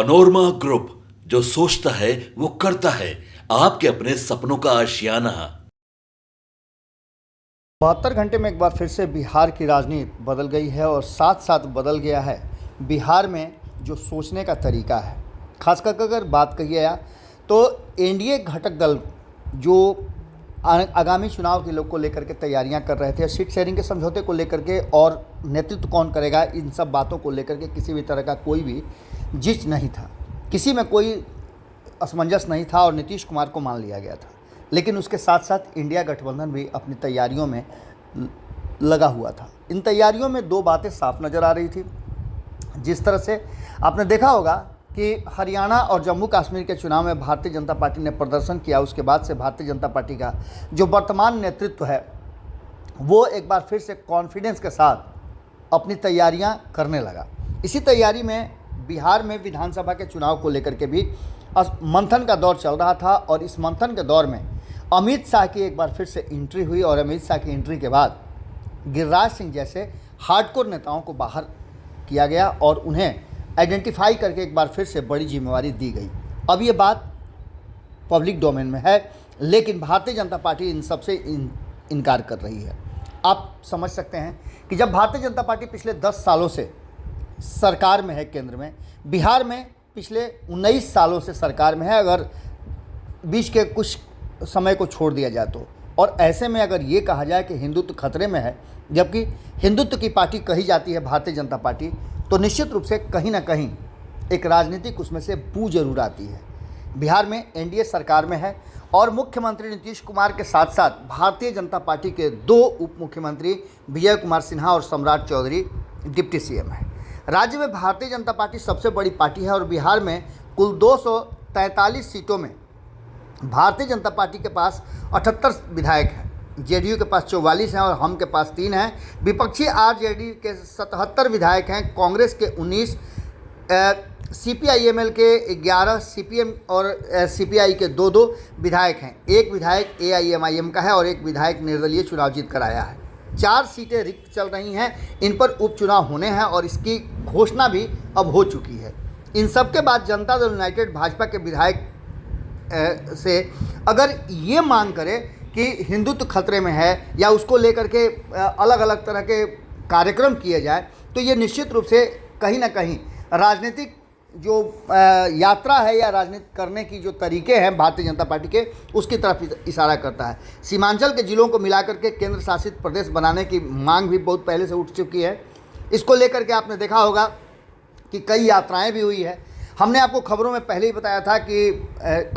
Panorama group, जो सोचता है वो करता है। आपके अपने सपनों का आशियाना। 72 घंटे में एक बार फिर से बिहार की राजनीति बदल गई है और साथ साथ बदल गया है बिहार में जो सोचने का तरीका है। खासकर अगर बात कही गया तो एनडीए घटक दल जो आगामी चुनाव के लोग को लेकर के तैयारियां कर रहे थे, सीट शेयरिंग के समझौते को लेकर के और नेतृत्व कौन करेगा, इन सब बातों को लेकर के किसी भी तरह का कोई भी जिच नहीं था, किसी में कोई असमंजस नहीं था और नीतीश कुमार को मान लिया गया था। लेकिन उसके साथ साथ इंडिया गठबंधन भी अपनी तैयारियों में लगा हुआ था। इन तैयारियों में दो बातें साफ नज़र आ रही थी। जिस तरह से आपने देखा होगा कि हरियाणा और जम्मू कश्मीर के चुनाव में भारतीय जनता पार्टी ने प्रदर्शन किया, उसके बाद से भारतीय जनता पार्टी का जो वर्तमान नेतृत्व है वो एक बार फिर से कॉन्फिडेंस के साथ अपनी तैयारियां करने लगा। इसी तैयारी में बिहार में विधानसभा के चुनाव को लेकर के भी मंथन का दौर चल रहा था और इस मंथन के दौर में अमित शाह की एक बार फिर से एंट्री हुई और अमित शाह की एंट्री के बाद गिरिराज सिंह जैसे हार्डकोर नेताओं को बाहर किया गया और उन्हें आइडेंटिफाई करके एक बार फिर से बड़ी जिम्मेवारी दी गई। अब ये बात पब्लिक डोमेन में है, लेकिन भारतीय जनता पार्टी इन सबसे इनकार कर रही है। आप समझ सकते हैं कि जब भारतीय जनता पार्टी पिछले 10 सालों से सरकार में है, केंद्र में, बिहार में पिछले 19 सालों से सरकार में है, अगर बीच के कुछ समय को छोड़ दिया जाए तो, और ऐसे में अगर ये कहा जाए कि हिंदुत्व खतरे में है, जबकि हिंदुत्व की पार्टी कही जाती है भारतीय जनता पार्टी, तो निश्चित रूप से कहीं ना कहीं एक राजनीतिक उसमें से बू जरूर आती है। बिहार में एनडीए सरकार में है और मुख्यमंत्री नीतीश कुमार के साथ साथ भारतीय जनता पार्टी के 2 उप मुख्यमंत्री विजय कुमार सिन्हा और सम्राट चौधरी डिप्टी सीएम है। राज्य में भारतीय जनता पार्टी सबसे बड़ी पार्टी है और बिहार में कुल 243 सीटों में भारतीय जनता पार्टी के पास 78 विधायक हैं, जेडीयू के पास 44 हैं और हम के पास 3 हैं। विपक्षी आरजेडी के 77 विधायक हैं, कांग्रेस के 19, सीपीआईएमएल के 11, सीपीएम और सीपीआई के 2 विधायक हैं। एक विधायक एआईएमआईएम का है और एक विधायक निर्दलीय चुनाव जीत कर आया है। 4 सीटें रिक्त चल रही हैं, इन पर उपचुनाव होने हैं और इसकी घोषणा भी अब हो चुकी है। इन सब के बाद जनता दल यूनाइटेड भाजपा के विधायक से अगर ये मांग करे कि हिंदुत्व खतरे में है या उसको लेकर के अलग अलग तरह के कार्यक्रम किए जाए, तो ये निश्चित रूप से कहीं ना कहीं राजनीतिक जो यात्रा है या राजनीति करने की जो तरीके हैं भारतीय जनता पार्टी के, उसकी तरफ इशारा करता है। सीमांचल के जिलों को मिलाकर के केंद्र शासित प्रदेश बनाने की मांग भी बहुत पहले से उठ चुकी है। इसको लेकर के आपने देखा होगा कि कई यात्राएं भी हुई है। हमने आपको खबरों में पहले ही बताया था कि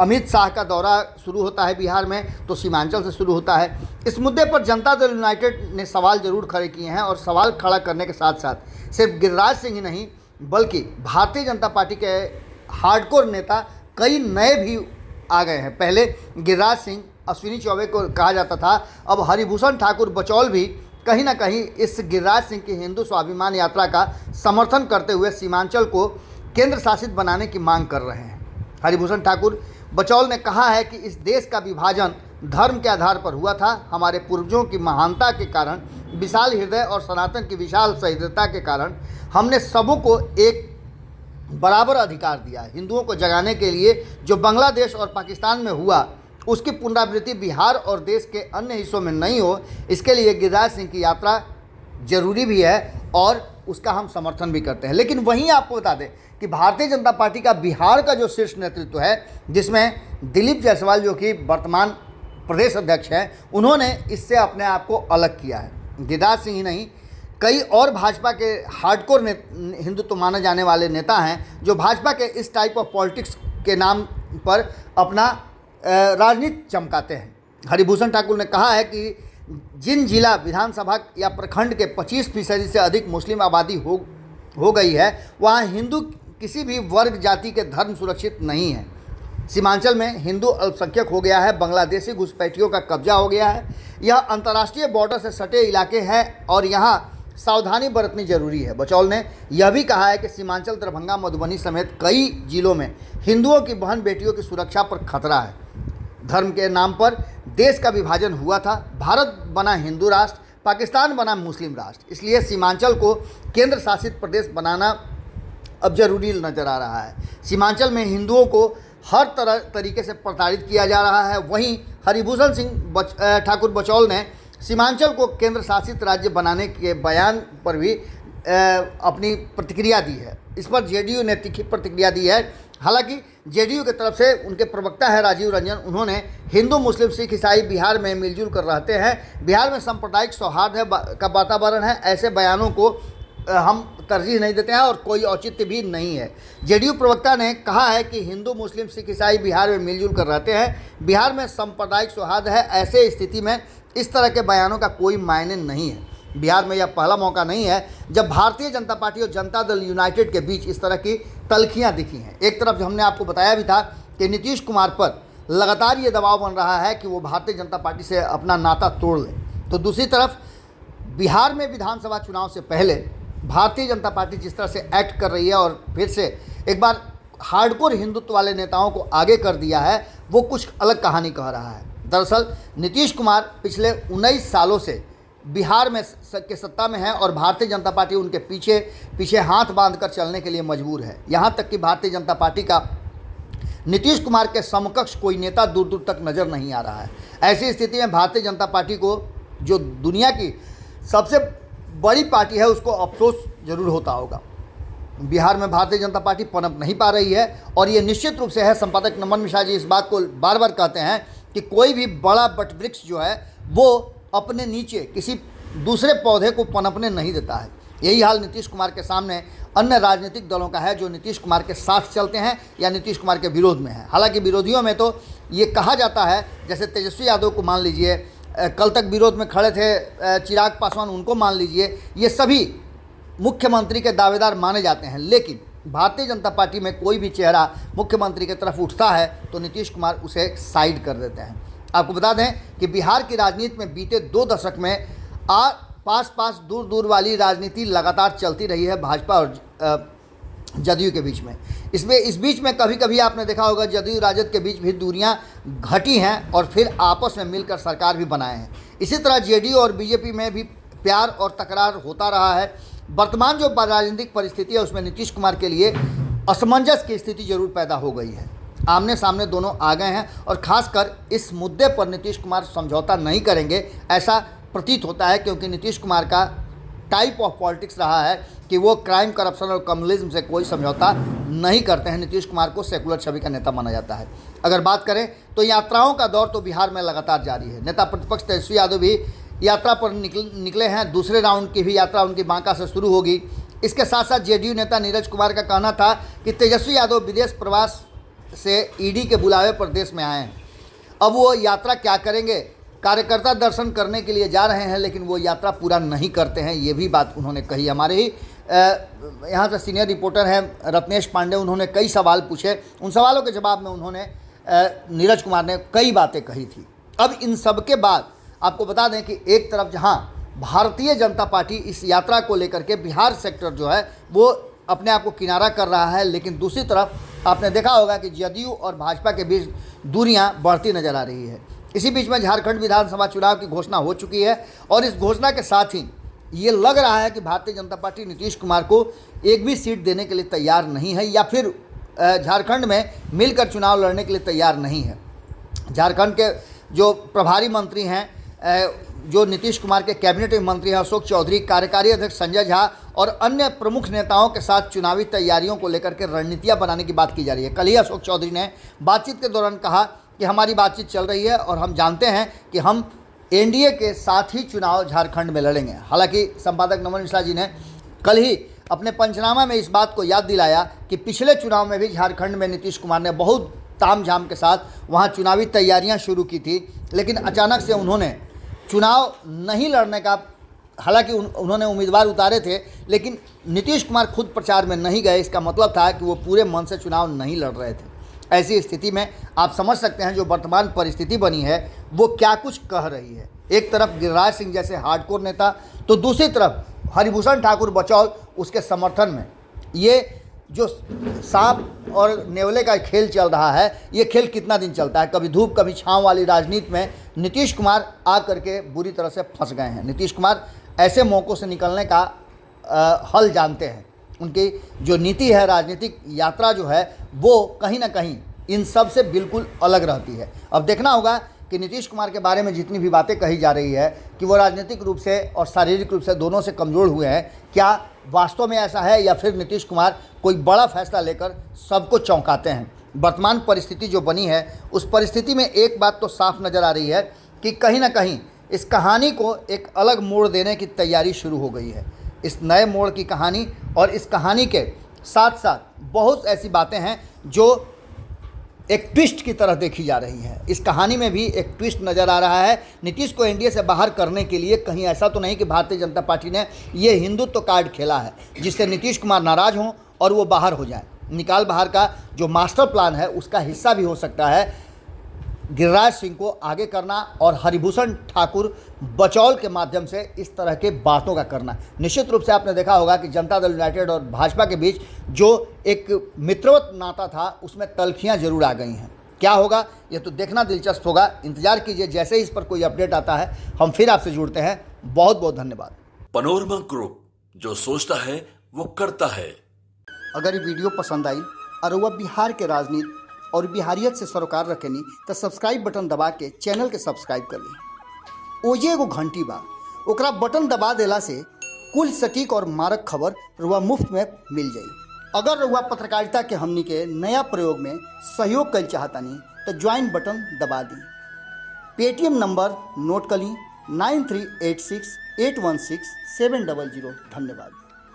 अमित शाह का दौरा शुरू होता है बिहार में तो सीमांचल से शुरू होता है। इस मुद्दे पर जनता दल यूनाइटेड ने सवाल जरूर खड़े किए हैं और सवाल खड़ा करने के साथ साथ सिर्फ गिरिराज सिंह ही नहीं बल्कि भारतीय जनता पार्टी के हार्डकोर नेता कई नए भी आ गए हैं। पहले गिरिराज सिंह, अश्विनी चौबे को कहा जाता था, अब हरिभूषण ठाकुर बचौल भी कहीं ना कहीं इस गिरिराज सिंह की हिंदू स्वाभिमान यात्रा का समर्थन करते हुए सीमांचल को केंद्र शासित बनाने की मांग कर रहे हैं। हरिभूषण ठाकुर बचौल ने कहा है कि इस देश का विभाजन धर्म के आधार पर हुआ था। हमारे पूर्वजों की महानता के कारण, विशाल हृदय और सनातन की विशाल सहिष्णुता के कारण हमने सबों को एक बराबर अधिकार दिया। हिंदुओं को जगाने के लिए जो बांग्लादेश और पाकिस्तान में हुआ, उसकी पुनरावृत्ति बिहार और देश के अन्य हिस्सों में नहीं हो, इसके लिए गिरिराज सिंह की यात्रा जरूरी भी है और उसका हम समर्थन भी करते हैं। लेकिन वहीं आपको बता दें कि भारतीय जनता पार्टी का बिहार का जो शीर्ष नेतृत्व है, जिसमें दिलीप जायसवाल जो कि वर्तमान प्रदेश अध्यक्ष हैं, उन्होंने इससे अपने आप को अलग किया है। गिरिराज सिंह ही नहीं, कई और भाजपा के हार्डकोर हिंदुत्व माने जाने वाले नेता हैं जो भाजपा के इस टाइप ऑफ पॉलिटिक्स के नाम पर अपना राजनीति चमकाते हैं। हरिभूषण ठाकुर ने कहा है कि जिन जिला विधानसभा या प्रखंड के 25% से अधिक मुस्लिम आबादी हो गई है, वहाँ हिंदू किसी भी वर्ग जाति के धर्म सुरक्षित नहीं है। सीमांचल में हिंदू अल्पसंख्यक हो गया है, बांग्लादेशी घुसपैठियों का कब्जा हो गया है। यह अंतर्राष्ट्रीय बॉर्डर से सटे इलाके हैं और यहाँ सावधानी बरतनी जरूरी है। बचौल ने यह भी कहा है कि सीमांचल, दरभंगा, मधुबनी समेत कई जिलों में हिंदुओं की बहन बेटियों की सुरक्षा पर खतरा है। धर्म के नाम पर देश का विभाजन हुआ था। भारत बना हिंदू राष्ट्र, पाकिस्तान बना मुस्लिम राष्ट्र। इसलिए सीमांचल को केंद्र शासित प्रदेश बनाना अब जरूरी नज़र आ रहा है। सीमांचल में हिंदुओं को हर तरीके से प्रताड़ित किया जा रहा है। वहीं हरिभूषण सिंह ठाकुर बचौल ने सीमांचल को केंद्र शासित राज्य बनाने के बयान पर भी अपनी प्रतिक्रिया दी है। इस पर जेडीयू ने तीखी प्रतिक्रिया दी है। हालांकि जेडीयू की तरफ से उनके प्रवक्ता है राजीव रंजन, उन्होंने हिंदू मुस्लिम सिख ईसाई बिहार में मिलजुल कर रहते हैं, बिहार में सांप्रदायिक सौहार्द का वातावरण है, ऐसे बयानों को हम तरजीह नहीं देते हैं और कोई औचित्य भी नहीं है। जेडीयू प्रवक्ता ने कहा है कि हिंदू मुस्लिम सिख ईसाई बिहार में मिलजुल कर रहते हैं, बिहार में सांप्रदायिक सौहार्द है, ऐसे स्थिति में इस तरह के बयानों का कोई मायने नहीं है। बिहार में यह पहला मौका नहीं है जब भारतीय जनता पार्टी और जनता दल यूनाइटेड के बीच इस तरह की तल्खियां दिखी हैं। एक तरफ हमने आपको बताया भी था कि नीतीश कुमार पर लगातार ये दबाव बन रहा है कि वो भारतीय जनता पार्टी से अपना नाता तोड़ लें, तो दूसरी तरफ बिहार में विधानसभा चुनाव से पहले भारतीय जनता पार्टी जिस तरह से एक्ट कर रही है और फिर से एक बार हार्डकोर हिंदुत्व वाले नेताओं को आगे कर दिया है, वो कुछ अलग कहानी कह रहा है। दरअसल नीतीश कुमार पिछले 19 सालों से बिहार में के सत्ता में है और भारतीय जनता पार्टी उनके पीछे हाथ बांधकर चलने के लिए मजबूर है। यहाँ तक कि भारतीय जनता पार्टी का नीतीश कुमार के समकक्ष कोई नेता दूर दूर तक नज़र नहीं आ रहा है। ऐसी स्थिति में भारतीय जनता पार्टी को, जो दुनिया की सबसे बड़ी पार्टी है, उसको अफसोस जरूर होता होगा। बिहार में भारतीय जनता पार्टी पनप नहीं पा रही है और ये निश्चित रूप से है। संपादक नमन मिश्रा जी इस बात को बार बार कहते हैं कि कोई भी बड़ा वटवृक्ष जो है वो अपने नीचे किसी दूसरे पौधे को पनपने नहीं देता है। यही हाल नीतीश कुमार के सामने अन्य राजनीतिक दलों का है, जो नीतीश कुमार के साथ चलते हैं या नीतीश कुमार के विरोध में हैं। हालांकि विरोधियों में तो ये कहा जाता है, जैसे तेजस्वी यादव को मान लीजिए, कल तक विरोध में खड़े थे चिराग पासवान, उनको मान लीजिए, ये सभी मुख्यमंत्री के दावेदार माने जाते हैं। लेकिन भारतीय जनता पार्टी में कोई भी चेहरा मुख्यमंत्री की तरफ उठता है तो नीतीश कुमार उसे साइड कर देते हैं। आपको बता दें कि बिहार की राजनीति में बीते 2 दशक में पास दूर दूर वाली राजनीति लगातार चलती रही है भाजपा और जदयू के बीच में। इस बीच में कभी कभी आपने देखा होगा जदयू राजद के बीच भी दूरियां घटी हैं और फिर आपस में मिलकर सरकार भी बनाए हैं। इसी तरह जेडीयू और बीजेपी में भी प्यार और तकरार होता रहा है। वर्तमान जो राजनीतिक परिस्थिति है उसमें नीतीश कुमार के लिए असमंजस की स्थिति जरूर पैदा हो गई है। आमने सामने दोनों आ गए हैं और खासकर इस मुद्दे पर नीतीश कुमार समझौता नहीं करेंगे ऐसा प्रतीत होता है, क्योंकि नीतीश कुमार का टाइप ऑफ पॉलिटिक्स रहा है कि वो क्राइम, करप्शन और कम्युनलिज्म से कोई समझौता नहीं करते हैं। नीतीश कुमार को सेकुलर छवि का नेता माना जाता है। अगर बात करें तो यात्राओं का दौर तो बिहार में लगातार जारी है। नेता प्रतिपक्ष तेजस्वी यादव भी यात्रा पर निकले हैं। दूसरे राउंड की भी यात्रा उनकी बांका से शुरू होगी। इसके साथ साथ जेडीयू नेता नीरज कुमार का कहना था कि तेजस्वी यादव विदेश प्रवास से ईडी के बुलावे पर देश में आए हैं। अब वो यात्रा क्या करेंगे? कार्यकर्ता दर्शन करने के लिए जा रहे हैं, लेकिन वो यात्रा पूरा नहीं करते हैं, ये भी बात उन्होंने कही। हमारे ही यहाँ से सीनियर रिपोर्टर हैं रत्नेश पांडे, उन्होंने कई सवाल पूछे। उन सवालों के जवाब में उन्होंने नीरज कुमार ने कई बातें कही थी। अब इन सब के बाद आपको बता दें कि एक तरफ जहाँ भारतीय जनता पार्टी इस यात्रा को लेकर के बिहार सेक्टर जो है वो अपने आप को किनारा कर रहा है, लेकिन दूसरी तरफ आपने देखा होगा कि जदयू और भाजपा के बीच दूरियां बढ़ती नजर आ रही है। इसी बीच में झारखंड विधानसभा चुनाव की घोषणा हो चुकी है और इस घोषणा के साथ ही ये लग रहा है कि भारतीय जनता पार्टी नीतीश कुमार को एक भी सीट देने के लिए तैयार नहीं है या फिर झारखंड में मिलकर चुनाव लड़ने के लिए तैयार नहीं है। झारखंड के जो प्रभारी मंत्री हैं, जो नीतीश कुमार के कैबिनेट मंत्री हैं, अशोक चौधरी, कार्यकारी अध्यक्ष संजय झा और अन्य प्रमुख नेताओं के साथ चुनावी तैयारियों को लेकर के रणनीतियां बनाने की बात की जा रही है। कल ही अशोक चौधरी ने बातचीत के दौरान कहा कि हमारी बातचीत चल रही है और हम जानते हैं कि हम एनडीए के साथ ही चुनाव झारखंड में लड़ेंगे। हालांकि संपादक नमन मिश्रा जी ने कल ही अपने पंचनामा में इस बात को याद दिलाया कि पिछले चुनाव में भी झारखंड में नीतीश कुमार ने बहुत तामझाम के साथ वहाँ चुनावी तैयारियाँ शुरू की थी, लेकिन अचानक से उन्होंने चुनाव नहीं लड़ने का, हालांकि उन्होंने उम्मीदवार उतारे थे, लेकिन नीतीश कुमार खुद प्रचार में नहीं गए। इसका मतलब था कि वो पूरे मन से चुनाव नहीं लड़ रहे थे। ऐसी स्थिति में आप समझ सकते हैं जो वर्तमान परिस्थिति बनी है वो क्या कुछ कह रही है। एक तरफ गिरिराज सिंह जैसे हार्डकोर नेता, तो दूसरी तरफ हरिभूषण ठाकुर बचौल उसके समर्थन में। ये जो सांप और नेवले का खेल चल रहा है, ये खेल कितना दिन चलता है? कभी धूप कभी छांव वाली राजनीति में नीतीश कुमार आ करके बुरी तरह से फंस गए हैं। नीतीश कुमार ऐसे मौक़ों से निकलने का हल जानते हैं उनकी जो नीति है, राजनीतिक यात्रा जो है, वो कहीं ना कहीं इन सब से बिल्कुल अलग रहती है। अब देखना होगा कि नीतीश कुमार के बारे में जितनी भी बातें कही जा रही है कि वो राजनीतिक रूप से और शारीरिक रूप से दोनों से कमज़ोर हुए हैं, क्या वास्तव में ऐसा है या फिर नीतीश कुमार कोई बड़ा फैसला लेकर सबको चौंकाते हैं। वर्तमान परिस्थिति जो बनी है, उस परिस्थिति में एक बात तो साफ नज़र आ रही है कि कहीं ना कहीं इस कहानी को एक अलग मोड़ देने की तैयारी शुरू हो गई है। इस नए मोड़ की कहानी, और इस कहानी के साथ साथ बहुत ऐसी बातें हैं जो एक ट्विस्ट की तरह देखी जा रही है। इस कहानी में भी एक ट्विस्ट नज़र आ रहा है। नीतीश को एनडीए से बाहर करने के लिए कहीं ऐसा तो नहीं कि भारतीय जनता पार्टी ने ये हिंदुत्व कार्ड खेला है जिससे नीतीश कुमार नाराज़ हों और वो बाहर हो जाए। निकाल बाहर का जो मास्टर प्लान है, उसका हिस्सा भी हो सकता है गिरिराज सिंह को आगे करना और हरिभूषण ठाकुर बचौल के माध्यम से इस तरह के बातों का करना। निश्चित रूप से आपने देखा होगा कि जनता दल यूनाइटेड और भाजपा के बीच जो एक मित्रवत नाता था, उसमें तल्खियां जरूर आ गई हैं। क्या होगा ये तो देखना दिलचस्प होगा। इंतजार कीजिए, जैसे ही इस पर कोई अपडेट आता है हम फिर आपसे जुड़ते हैं। बहुत बहुत धन्यवाद। पनोरमा ग्रुप, जो सोचता है वो करता है। अगर ये वीडियो पसंद आई और वह बिहार के राजनीति और बिहारियत से सरोकार रखेनी तो सब्सक्राइब बटन दबा के चैनल के सब्सक्राइब कर ली। ओजे एगो घंटी बा, ओकरा बटन दबा देला से कुल सटीक और मारक खबर रुआ मुफ्त में मिल जाई। अगर रुआ पत्रकारिता के हमनी के नया प्रयोग में सहयोग कर चाहतानी तो ज्वाइन बटन दबा दी। पेटीएम नंबर नोट कर ली 9386816700। धन्यवाद।